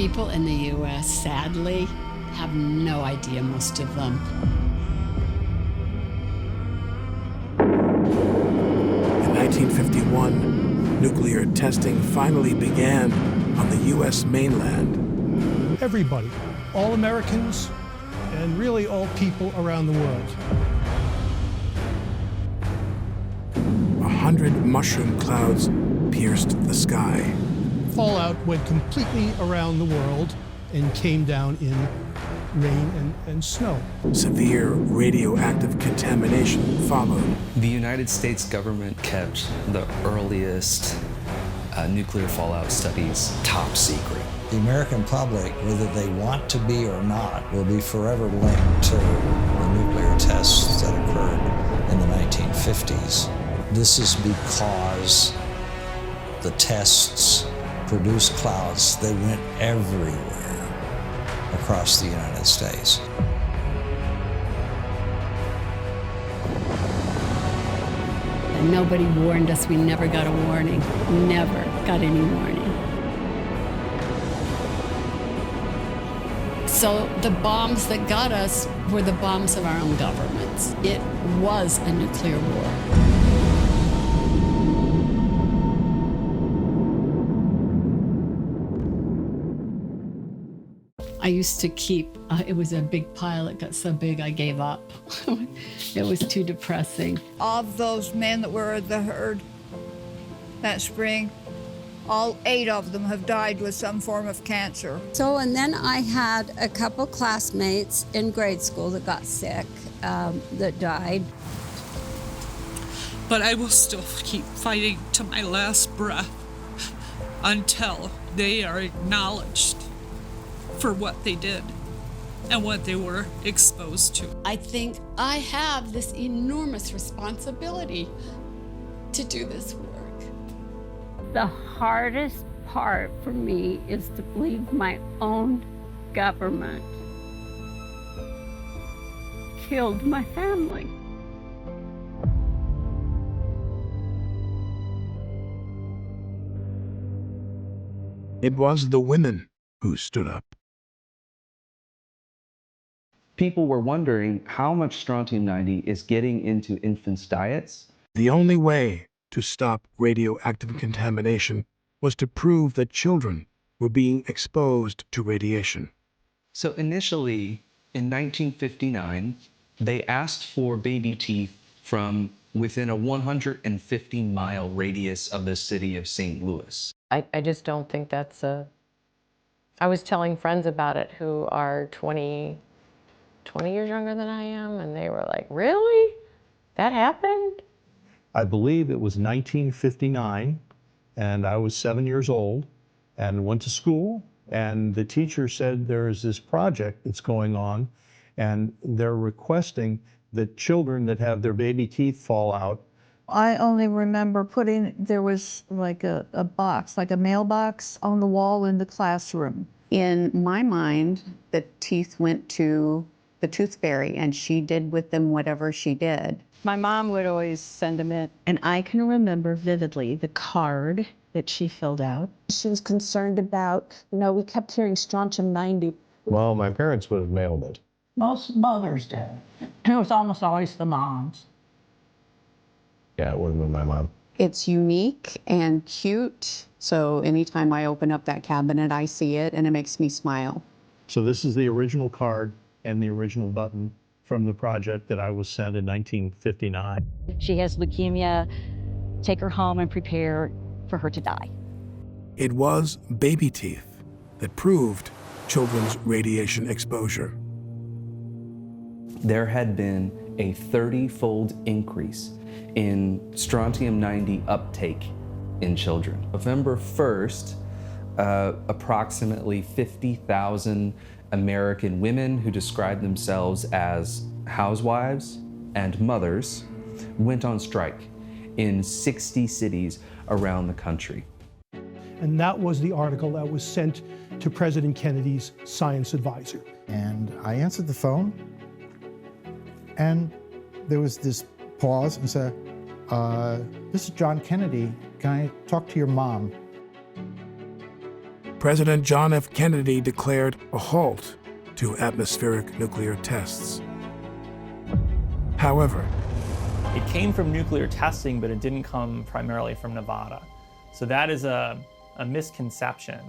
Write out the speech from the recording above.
People in the U.S., sadly, have no idea, most of them. In 1951, nuclear testing finally began on the U.S. mainland. Everybody, all Americans, and really all people around the world. 100 mushroom clouds pierced the sky. Fallout went completely around the world and came down in rain and snow. Severe radioactive contamination followed. The United States government kept the earliest nuclear fallout studies top secret. The American public, whether they want to be or not, will be forever linked to the nuclear tests that occurred in the 1950s. This is because the tests produced clouds. They went everywhere across the United States. And nobody warned us. We never got a warning. Never got any warning. So the bombs that got us were the bombs of our own governments. It was a nuclear war. I used to keep, it was a big pile. It got so big I gave up. It was too depressing. Of those men that were at the herd that spring, all 8 of them have died with some form of cancer. So, and then I had a couple classmates in grade school that got sick, that died. But I will still keep fighting to my last breath until they are acknowledged for what they did and what they were exposed to. I think I have this enormous responsibility to do this work. The hardest part for me is to believe my own government killed my family. It was the women who stood up. People were wondering how much strontium-90 is getting into infants' diets. The only way to stop radioactive contamination was to prove that children were being exposed to radiation. So initially, in 1959, they asked for baby teeth from within a 150-mile radius of the city of St. Louis. I just don't think that's a... I was telling friends about it who are 20 years younger than I am, and they were like, really? That happened? I believe it was 1959, and I was 7 years old and went to school, and the teacher said there is this project that's going on, and they're requesting that children that have their baby teeth fall out. I only remember there was like a box, like a mailbox on the wall in the classroom. In my mind, the teeth went to the tooth fairy, and she did with them whatever she did. My mom would always send them in, and I can remember vividly the card that she filled out. She was concerned about, we kept hearing strontium-90. Well, my parents would have mailed it. Most mothers did. It was almost always the moms. Yeah, it would have been my mom. It's unique and cute, so anytime I open up that cabinet, I see it, and it makes me smile. So this is the original card and the original button from the project that I was sent in 1959. She has leukemia. Take her home and prepare for her to die. It was baby teeth that proved children's radiation exposure. There had been a 30-fold increase in strontium-90 uptake in children. November 1st, approximately 50,000 American women who described themselves as housewives and mothers went on strike in 60 cities around the country. And that was the article that was sent to President Kennedy's science advisor. And I answered the phone, and there was this pause and said, this is John Kennedy. Can I talk to your mom? President John F. Kennedy declared a halt to atmospheric nuclear tests. However, it came from nuclear testing, but it didn't come primarily from Nevada. So that is a misconception.